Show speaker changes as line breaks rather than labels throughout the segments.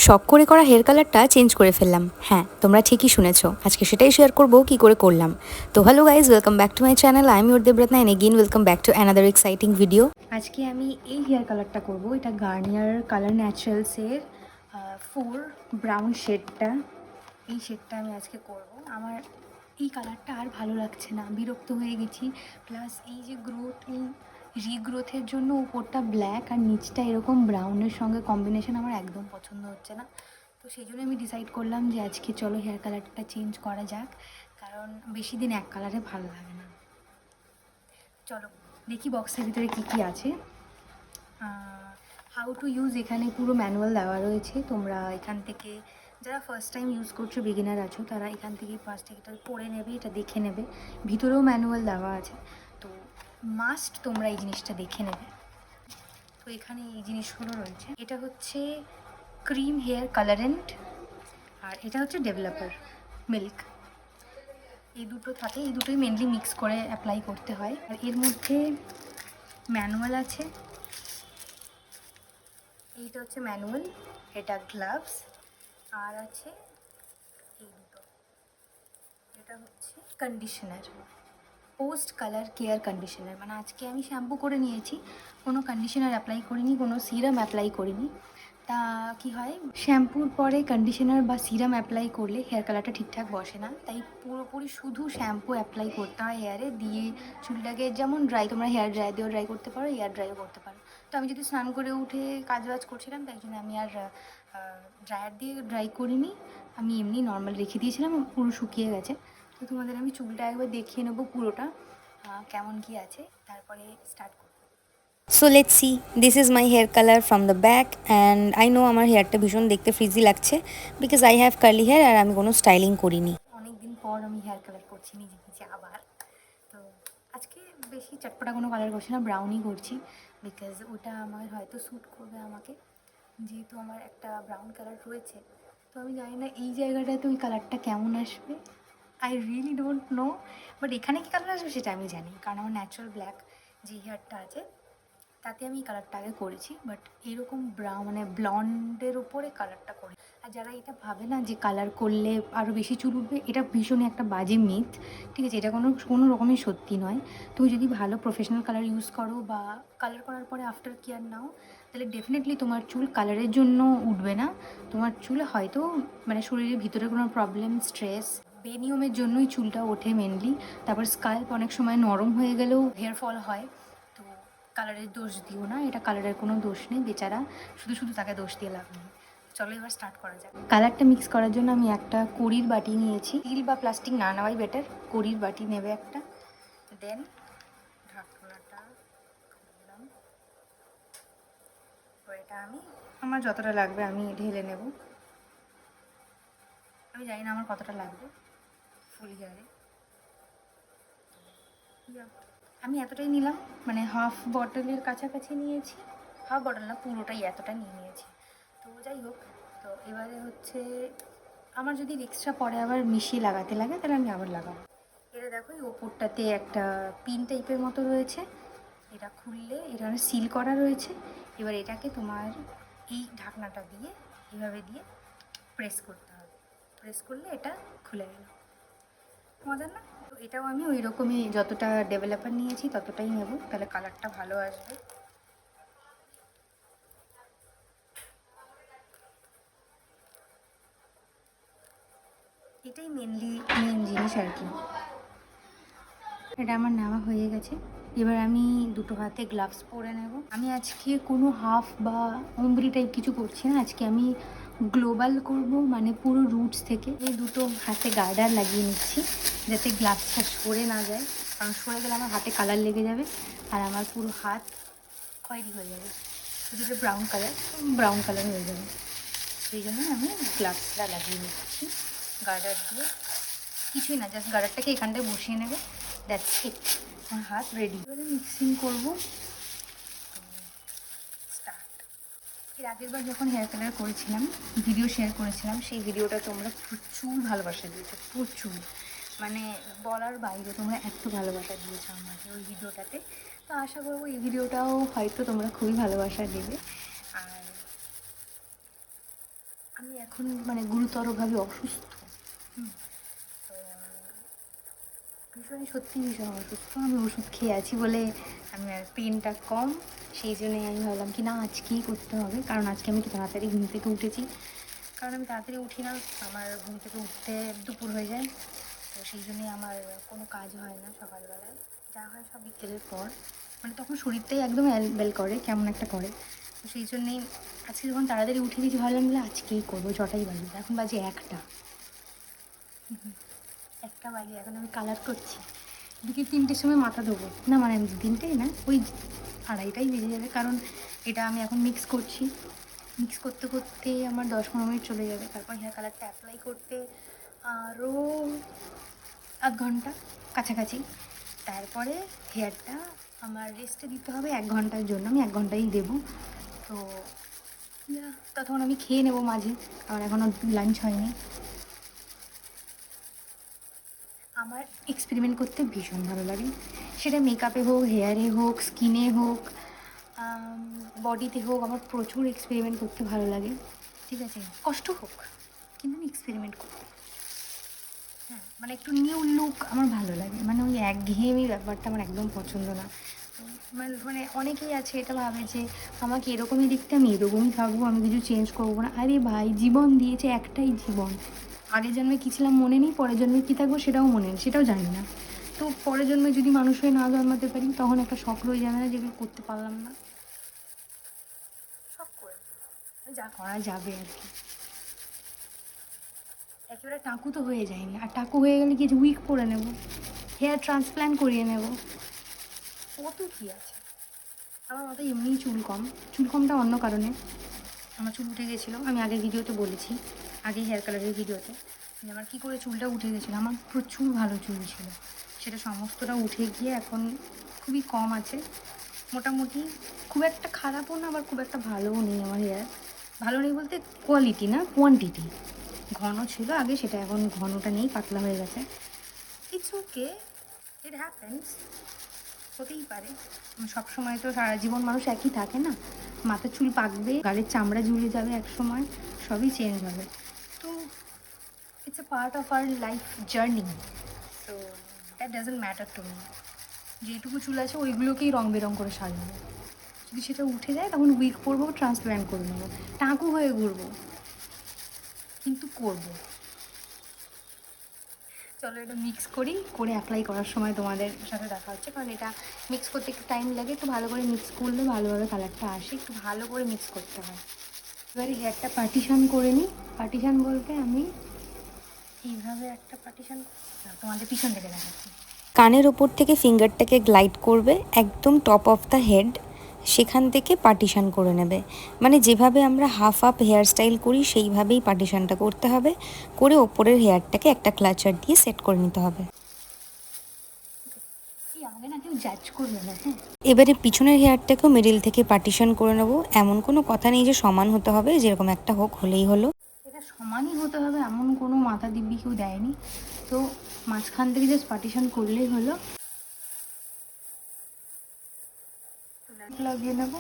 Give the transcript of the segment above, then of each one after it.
শখ করে করা হেয়ার কালারটা চেঞ্জ করে ফেললাম। হ্যাঁ, তোমরা ঠিকই শুনেছো, আজকে সেটাই শেয়ার করবো কি করে করলাম। তো hello guys, welcome back to my channel. I am your Debratna and again welcome back to another exciting video. আজকে আমি এই হেয়ার কালারটা করব। এটা গার্নিয়ার কালার ন্যাচারালসের 4 ব্রাউন শেডটা। এই শেডটা আমি আজকে করব। আমার এই কালারটা আর ভালো লাগছে না, বিরক্ত হয়ে গেছি। প্লাস এই যে গ্রোথ, এই রিগ্রোথের জন্য উপরটা ব্ল্যাক আর নিচটা এরকম ব্রাউনের সঙ্গে কম্বিনেশন আমার একদম পছন্দ হচ্ছে না। তো সেই জন্য আমি ডিসাইড করলাম যে আজকে চলো হেয়ার কালারটা চেঞ্জ করা যাক, কারণ বেশি দিন এক কালারে ভালো লাগে না। চলো দেখি বক্সের ভিতরে কী কী আছে। হাউ টু ইউজ এখানে পুরো ম্যানুয়াল দেওয়া রয়েছে। তোমরা এখান থেকে, যারা ফার্স্ট টাইম ইউজ করছো, বিগিনার আছো, তারা এখান থেকে ফার্স্ট এটা পড়ে নেবে, এটা দেখে নেবে। ভিতরেও ম্যানুয়াল দেওয়া আছে, তো মাস্ট তোমরা এই জিনিসটা দেখে নেবে। তো এখানে এই জিনিসগুলো রয়েছে। এটা হচ্ছে ক্রিম হেয়ার কালারেন্ট, আর এটা হচ্ছে ডেভেলপার মিল্ক। এই দুটো থাকে, এই দুটোই মেনলি মিক্স করে অ্যাপ্লাই করতে হয়। আর এর মধ্যে ম্যানুয়াল আছে, এইটা হচ্ছে ম্যানুয়াল, এটা গ্লাভস, আর আছে এই দুটো, এটা হচ্ছে conditioner, post colour care conditioner. মানে আজকে আমি শ্যাম্পু করে নিয়েছি, কোনো কন্ডিশনার অ্যাপ্লাই করিনি, কোনো সিরাম অ্যাপ্লাই করিনি। তা কি হয়, শ্যাম্পুর পরে কন্ডিশনার বা সিরাম অ্যাপ্লাই করলে হেয়ার কালারটা ঠিকঠাক বসে না, তাই পুরোপুরি শুধু শ্যাম্পু অ্যাপ্লাই করতে হয় হেয়ারে দিয়ে। চুলটাকে যেমন ড্রাই, তোমরা হেয়ার ড্রাই দিয়েও ড্রাই করতে পারো, হেয়ার ড্রাইও করতে পারো। তো আমি যদি স্নান করে উঠে কাজ বাজ করছিলাম, তাই জন্য আমি আর ড্রায়ার দিয়ে ড্রাই করিনি, আমি এমনি নর্মাল রেখে দিয়েছিলাম, পুরো শুকিয়ে গেছে। তো তোমাদের আমি চুলটা একবার দেখিয়ে নেবো পুরোটা কেমন কি আছে, তারপরে স্টার্ট করব। So let's see, this is my hair colour from the back. And I know আমার হেয়ারটা ভীষণ দেখতে ফ্রিজি লাগছে, because I have curly hair আর আমি কোনো স্টাইলিং করিনি। অনেকদিন পর আমি হেয়ার কালার করছি নিজে নিজে আবার। তো আজকে বেশি চটপটা কোনো কালার করছি না, ব্রাউনই করছি, বিকজ ওটা আমার হয়তো স্যুট করবে আমাকে, যেহেতু আমার একটা ব্রাউন কালার রয়েছে। তো আমি জানি না এই জায়গাটাতে ওই কালারটা কেমন আসবে, I really don't know. But এখানে কী কালার আসবে সেটা আমি জানি, কারণ আমার ন্যাচারাল ব্ল্যাক যে হেয়ারটা আছে তাতে আমি এই কালারটা আগে করেছি। বাট এরকম ব্রাউন মানে ব্লন্ডের ওপরে কালারটা করি। আর যারা এটা ভাবে না যে কালার করলে আরও বেশি চুল উঠবে, এটা ভীষণই একটা বাজে মিথ, ঠিক আছে? এটা কোনো রকমই সত্যি নয়। তুমি যদি ভালো প্রফেশনাল কালার ইউজ করো বা কালার করার পরে আফটার কেয়ার নাও, তাহলে ডেফিনেটলি তোমার চুল কালারের জন্য উঠবে না। তোমার চুল হয়তো মানে শরীরের ভিতরে কোনো প্রবলেম, স্ট্রেস, বেনিয়মের জন্যই চুলটা ওঠে মেনলি। তারপর স্কাল্প অনেক সময় নরম হয়ে গেলেও হেয়ার ফল হয়। তো কালারের দোষ দিও না, এটা কালারের কোনো দোষ নেই, বেচারা, শুধু শুধু তাকে দোষ দিয়ে লাভ নেই। চলো এবার স্টার্ট করা যাক। কালারটা মিক্স করার জন্য আমি একটা কড়ির বাটি নিয়েছি, স্টিল বা প্লাস্টিক না নেওয়াই বেটার। কড়ির বাটি নেবে একটা, দেন ঢাকনাটা খুললাম। তো এটা আমি আমার যতটা লাগবে আমি ঢেলে নেব। আমি জানি না আমার কতটা লাগবে ফুল হেয়ারে, আমি এতটাই নিলাম, মানে হাফ বটলের কাছাকাছি নিয়েছি। হাফ বটল না, পুরোটাই এতটা নিয়ে নিয়েছি। তো যাই হোক, তো এবারে হচ্ছে আমার যদি এক্সট্রা পরে আবার মিশিয়ে লাগাতে লাগে, তাহলে আমি আবার লাগাবো। এটা দেখো, এই ওপরটাতে একটা পিন টাইপের মতো রয়েছে, এটা খুললে এটা সিল করা রয়েছে। এবার এটাকে তোমার এই ঢাকনাটা দিয়ে এইভাবে দিয়ে প্রেস করতে হবে। প্রেস করলে এটা খুলে গেল। মজা না? তো এটাও আমি ওই রকমই যতটা ডেভেলপার নিয়েছি ততটাই নেব, তাহলে কালারটা ভালো আসবে। এটাই মেন জিনিস আর কি। এটা আমার নেওয়া হয়ে গেছে। এবার আমি দুটো হাতে গ্লাভস পরে নেব। আমি আজকে কোনো হাফ বা উমরি টাইপ কিছু করছি না, আজকে আমি গ্লোবাল করব, মানে পুরো রুটস থেকে। এই দুটো হাতে গার্ডার লাগিয়ে নিচ্ছি, যাতে গ্লাভসটা সরে না যায়, কারণ সরে গেলে আমার হাতে কালার লেগে যাবে আর আমার পুরো হাত খয়েরি হয়ে যাবে। যদি ব্রাউন কালার হয়ে যাবে, সেই জন্য আমি গ্লাভসটা লাগিয়ে নিচ্ছি গার্ডার দিয়ে। কিছুই না, জাস্ট গার্ডারটাকে এখানটায় বসিয়ে নেবে, দ্যাটস ইট। আমার হাত রেডি। এবারে মিক্সিং করবো। স্টার্ট। এর আগের বার যখন হেয়ার কালার করেছিলাম, ভিডিও শেয়ার করেছিলাম, সেই ভিডিওটা তোমরা প্রচুর ভালোবাসা দিয়েছো, প্রচুর, মানে বলার বাইরে তোমরা এত ভালোবাসা দিয়েছো আমাকে ওই ভিডিওটাতে। তো আশা করবো এই ভিডিওটাও হয়তো তোমরা খুবই ভালোবাসা দেবে। আর আমি এখন মানে গুরুতরভাবে অসুস্থ। তো সত্যি ভীষণ অসুস্থ। আমি ওষুধ খেয়ে আছি বলে আমি আর পেনটা কম, সেই জন্যই আমি ভাবলাম কি না আজকেই করতে হবে, কারণ আজকে আমি একটু তাড়াতাড়ি ঘুম থেকে উঠেছি। কারণ আমি তাড়াতাড়ি উঠি না, আমার ঘুম থেকে উঠতে দুপুর হয়ে যায়। তো সেই জন্যই আমার কোনো কাজ হয় না সকালবেলায়, যা হয় সব বিকেলের পর। মানে তখন শরীরটাই একদম অ্যালবেল করে, কেমন একটা করে। তো সেই জন্যেই আজকে যখন তাড়াতাড়ি উঠে গেছি ভাবলাম বলে আজকেই করবো, যটাই বাজে। এখন বাজে 1টা বাজে, এখন আমি কালার করছি। বিকেল 3টের সময় মাথা ধোবো না, মানে 3টেই না, ওই 2:30টাই বেজে যাবে, কারণ এটা আমি এখন মিক্স করছি। মিক্স করতে করতে আমার 10-15 মিনিট চলে যাবে। তারপর হেয়ার কালারটা অ্যাপ্লাই করতে আরও আধ ঘন্টা কাছাকাছি। তারপরে হেয়ারটা আমার রেস্টে দিতে হবে 1 ঘন্টার জন্য, আমি 1 ঘন্টাই দেবো। তো ততক্ষণ আমি খেয়ে নেবো মাঝে, কারণ এখনও লাঞ্চ হয়নি। আমার এক্সপেরিমেন্ট করতে ভীষণ ভালো লাগে, সেটা মেকআপে হোক, হেয়ারে হোক, স্কিনে হোক, বডিতে হোক। আমার প্রচুর এক্সপেরিমেন্ট করতে ভালো লাগে, ঠিক আছে, কষ্ট হোক, কিন্তু আমি এক্সপেরিমেন্ট করি। হ্যাঁ, মানে একটু নিউ লুক আমার ভালো লাগে, মানে ওই একঘেয়েমি ব্যাপারটা আমার একদম পছন্দ না। মানে অনেকেই আছে এটা ভাবে যে আমাকে এরকমই দেখতে, আমি এরকমই থাকবো, আমি কিছু চেঞ্জ করবো না। আরে ভাই, জীবন দিয়েছে একটাই জীবন। আগের জন্মে কী ছিলাম মনে নেই, পরের জন্মে কী থাকবো সেটাও মনে নেই, সেটাও জানি না। তো পরের জন্মে যদি মানুষ হয়ে না জন্মাতে পারি, তখন একটা শখ রয়ে যাবে না, যেগুলো করতে পারলাম না। সব করে যা করা যাবে আর কি। একেবারে টাকু তো হয়ে যায়নি, আর টাকু হয়ে গেলে কি, যে উইক পরে নেব, হেয়ার ট্রান্সপ্ল্যান্ট করিয়ে নেব, কত কী আছে। আমার মাথায় এমনিই চুল কমটা অন্য কারণে। আমার চুল উঠে গেছিলো, আমি আগের ভিডিওতে বলেছি, আগে হেয়ার কালারের ভিডিওতে, যে আমার কী করে চুলটা উঠে গেছিলো। আমার প্রচুর ভালো চুল ছিল, সেটা সমস্তটা উঠে গিয়ে এখন খুবই কম আছে মোটামুটি। খুব একটা খারাপও না, আবার খুব একটা ভালোও নেই আমার হেয়ার। ভালো নেই বলতে কোয়ালিটি না, কোয়ান্টিটি। ঘন ছিল আগে, সেটা এখন ঘনটা নেই, পাতলা হয়ে গেছে। ইটস ওকে, ইট হ্যাপেন্স, হতেই পারে। সবসময় তো সারা জীবন মানুষ একই থাকে না, মাথার চুল পাকবে, গালের চামড়া ঝুলে যাবে, এক সময় সবই চেঞ্জ হবে। তো it's a part of our life journey, so that doesn't matter to me. যেটুকু চুল আছে ওইগুলোকেই রং বেরং করে সাজাবো। যদি সেটা উঠে যায় তখন উইক পরবো, ট্রান্সপ্ল্যান্ট করে নেবো, টাকু হয়ে ঘুরবো, কিন্তু করবো। চলো এটা মিক্স করি, করে অ্যাপ্লাই করার সময় তোমাদের সাথে দেখা হচ্ছে, কারণ এটা মিক্স করতে একটু টাইম লাগে। একটু ভালো করে মিক্স করলে ভালোভাবে কালারটা আসে, একটু ভালো করে মিক্স করতে হয়। এবারে হেয়ারটা পার্টিশান করে নিই। পার্টিশান বলতে আমি এইভাবে একটা পার্টিশান, তোমাদের পিছন থেকে দেখাচ্ছি।
কানের ওপর থেকে ফিঙ্গারটাকে গ্লাইড করবে একদম টপ অফ দ্য হেড, সেখান থেকে পার্টিশান করে নেবে। মানে যেভাবে আমরা হাফ আপ হেয়ার স্টাইল করি সেইভাবেই পার্টিশানটা করতে হবে। করে ওপরের হেয়ারটাকে একটা ক্লাচার দিয়ে সেট করে নিতে হবে।
আমাকে না কেউ জাজ করবে না, হ্যাঁ।
এবারে পিছনের হেয়ারটাকেও মিডিল থেকে পার্টিশান করে নেবো। এমন কোনো কথা নেই যে সমান হতে হবে, যেরকম একটা হোক হলেই হলো।
এটা সমানই হতে হবে এমন কোনো মাথা দিব্যি কেউ দেয়নি, তো মাঝখান থেকে জাস্ট পার্টিশান করলেই হলো। লাগিয়ে নেবো,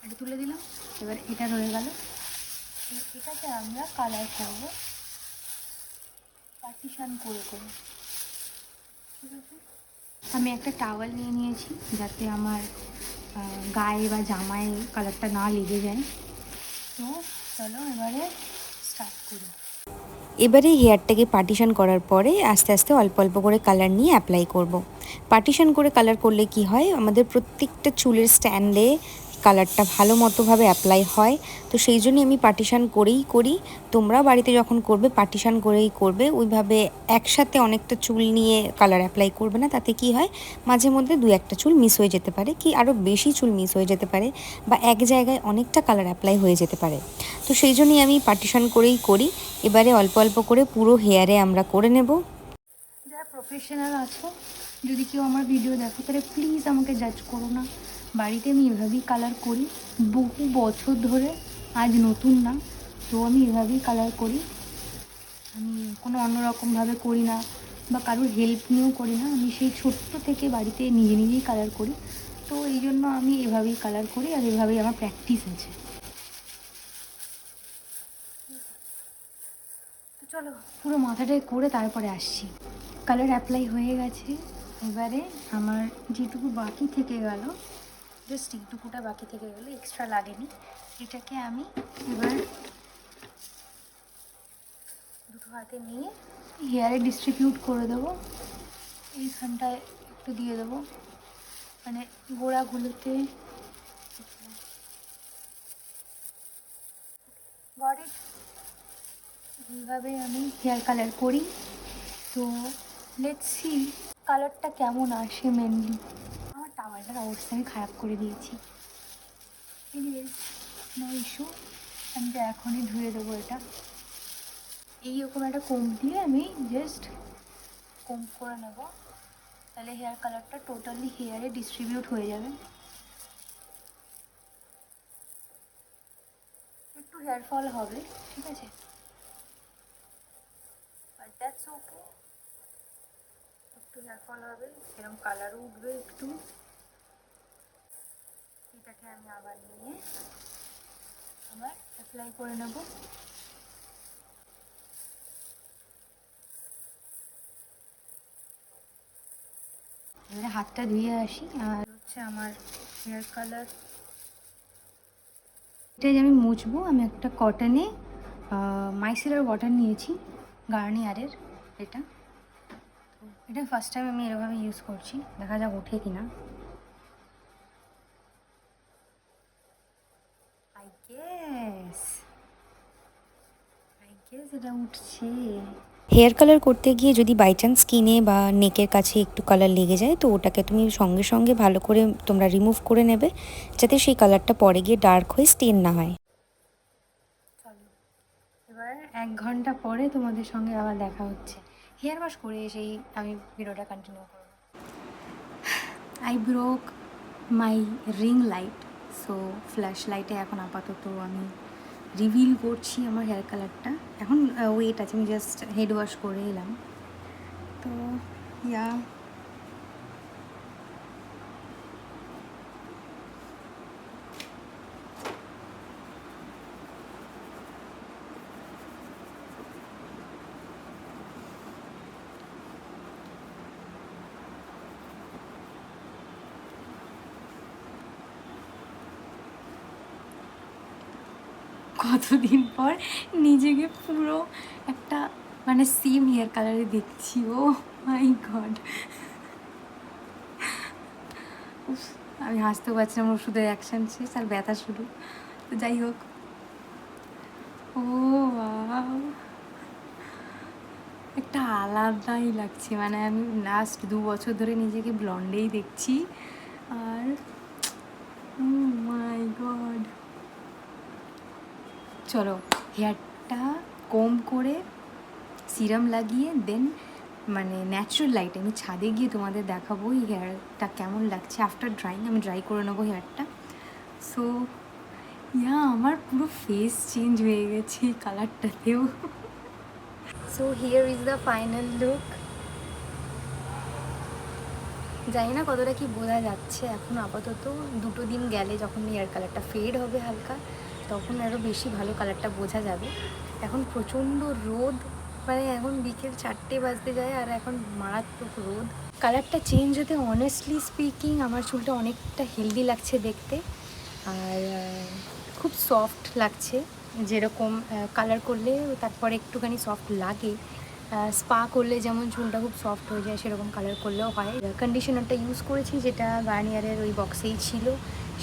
এটা তুলে দিলাম। এবার এটা রয়ে গেল, এটাকে আমরা কালার করবো পার্টিশান করে করে, ঠিক আছে। আমি একটা টাওয়াল নিয়ে নিয়েছি, যাতে আমার গায়ে বা জামায় কালারটা না লেগে যায়। তো চলো এবারে স্টার্ট করি।
এবারে হেয়ারটাকে পার্টিশান করার পরে আস্তে আস্তে অল্প অল্প করে কালার নিয়ে অ্যাপ্লাই করব। পার্টিশান করে কালার করলে কি হয়, আমাদের প্রত্যেকটা চুলের স্ট্যান্ডে কালারটা ভালো মতোভাবে অ্যাপ্লাই হয়। তো সেই জন্যই আমি পার্টিশান করেই করি। তোমরা বাড়িতে যখন করবে পার্টিশান করেই করবে। ওইভাবে একসাথে অনেকটা চুল নিয়ে কালার অ্যাপ্লাই করবে না, তাতে কি হয় মাঝে মধ্যে 2-1টা চুল মিস হয়ে যেতে পারে, কি আরও বেশি চুল মিস হয়ে যেতে পারে, বা এক জায়গায় অনেকটা কালার অ্যাপ্লাই হয়ে যেতে পারে। তো সেই জন্যই আমি পার্টিশান করেই করি। এবারে অল্প অল্প করে পুরো হেয়ারে আমরা করে নেব।
যারা প্রফেশনাল আছো, যদি কেউ আমার ভিডিও দেখো, তাহলে প্লিজ আমাকে জাজ করো না। বাড়িতে আমি এভাবেই কালার করি বহু বছর ধরে, আজ নতুন না। তো আমি এভাবেই কালার করি, আমি কোনো অন্যরকমভাবে করি না, বা কারোর হেল্প নিয়েও করি না। আমি সেই ছোট্ট থেকে বাড়িতে নিজে নিজেই কালার করি। তো এই জন্য আমি এভাবেই কালার করি, আর এভাবেই আমার প্র্যাকটিস আছে। চলো পুরো মাথাটাই করে তারপরে আসছি। কালার অ্যাপ্লাই হয়ে গেছে। এবারে আমার যেটুকু বাকি থেকে গেল, জাস্ট এইটুকুটা বাকি থেকে গেলো, এক্সট্রা লাগেনি, এটাকে আমি এবার দুটো হাতে নিয়ে হেয়ারে ডিস্ট্রিবিউট করে দেবো। এইখানটায় একটু দিয়ে দেবো, মানে গোড়াগুলোতে। Got it. এইভাবে আমি হেয়ার কালার করি। তো লেটস সি কালারটা কেমন আসে মেনলি। আমার টাওয়ালটার অবস্থা আমি খারাপ করে দিয়েছি। Anyways, no issue. আমি তো এখনই ধুয়ে দেবো এটা। এইরকম একটা কোম্ব দিয়ে আমি জাস্ট কোম্ব করে নেব, তাহলে হেয়ার কালারটা টোটালি হেয়ারে ডিস্ট্রিবিউট হয়ে যাবে। একটু হেয়ার ফল হবে, ঠিক আছে, বাট দ্যাটস ওকে। একটু হেয়ার ফল হবে, সেরকম কালারও উঠবে একটু। এটাকে আমি আবার নিয়ে আবার অ্যাপ্লাই করে নেব। এবারে হাতটা ধুয়ে আসি। আর হচ্ছে আমার হেয়ার কালার, এটাই আমি মুছবো। আমি একটা কটনে মাইসেলার ওয়াটার নিয়েছি, গার্নিয়ারের। এটা তো এটা ফার্স্ট টাইম আমি এরকমভাবে ইউজ করছি, দেখা যাক ওঠে কিনা। আই গেস এটা উঠছে।
হেয়ার কালার করতে গিয়ে যদি বাই চান্স স্কিনে বা নেকের কাছে একটু কালার লেগে যায়, তো ওটাকে তুমি সঙ্গে সঙ্গে ভালো করে তোমরা রিমুভ করে নেবে, যাতে সেই কালারটা পরে গিয়ে ডার্ক হয়ে স্টেন না হয়।
চলো এবার 1 ঘন্টা পরে তোমাদের সঙ্গে আবার দেখা হচ্ছে। হেয়ার ওয়াশ করে এসেই আমি ভিডিওটা কন্টিনিউ করব। I broke my ring light, so flash লাইটে এখন আপাতত আমি রিভিল করছি আমার হেয়ার কালারটা। এখন ওয়েট আছে, আমি জাস্ট হেড ওয়াশ করে এলাম। তো ইয়া, কতদিন পর নিজেকে পুরো একটা মানে সেম হেয়ার কালারে দেখছি। ও মাই গড, আমি হাসতেও পারছি না, আমার ওষুধের অ্যাকশান শেষ আর ব্যথা শুরু। তো যাই হোক, ও বাবা, একটা আলাদাই লাগছে। মানে আমি লাস্ট 2 বছর ধরে নিজেকে ব্লন্ডেই দেখছি। আর ও মাই গড, চলো হেয়ারটা কোম্ব করে সিরাম লাগিয়ে দেন মানে ন্যাচারাল লাইটে আমি ছাদে গিয়ে তোমাদের দেখাবো এই হেয়ারটা কেমন লাগছে আফটার ড্রাইং। আমি ড্রাই করে নেবো হেয়ারটা। সো ইয়া, আমার পুরো ফেস চেঞ্জ হয়ে গেছে এই কালারটাতেও। So here is the final look. জানি না কতটা কি বোঝা যাচ্ছে এখন। আপাতত 2 দিন গেলে যখন হেয়ার কালারটা ফেড হবে হালকা, তখন আরও বেশি ভালো কালারটা বোঝা যাবে। এখন প্রচণ্ড রোদ, মানে এখন বিকেল 4টে বাজতে যায় আর এখন মারাত্মক রোদ। কালারটা চেঞ্জ হতে অনেস্টলি স্পিকিং আমার চুলটা অনেকটা হেলদি লাগছে দেখতে, আর খুব সফট লাগছে। যেরকম কালার করলে তারপরে একটুখানি সফট লাগে, স্পা করলে যেমন চুলটা খুব সফট হয়ে যায়, সেরকম কালার করলেও হয়। কন্ডিশনারটা ইউজ করেছি যেটা গার্নিয়ারের ওই বক্সেই ছিল,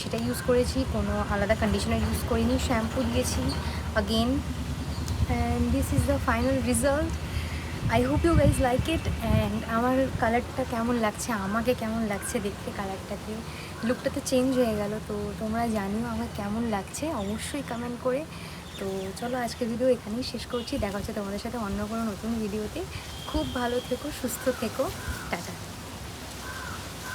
সেটা ইউজ করেছি, কোনো আলাদা কন্ডিশনার ইউজ করিনি। শ্যাম্পু দিয়েছি again, and this is the final result. I hope you guys like it. অ্যান্ড আমার কালারটা কেমন লাগছে, আমাকে কেমন লাগছে দেখতে কালারটাকে, লুকটা তো চেঞ্জ হয়ে গেল। তো তোমরা জানিও আমার কেমন লাগছে, অবশ্যই কমেন্ট করে। তো চলো আজকের ভিডিও এখানেই শেষ করছি। দেখা হচ্ছে তোমাদের সাথে অন্য কোনো নতুন ভিডিওতে। খুব ভালো থেকো, সুস্থ থেকো, টাটা।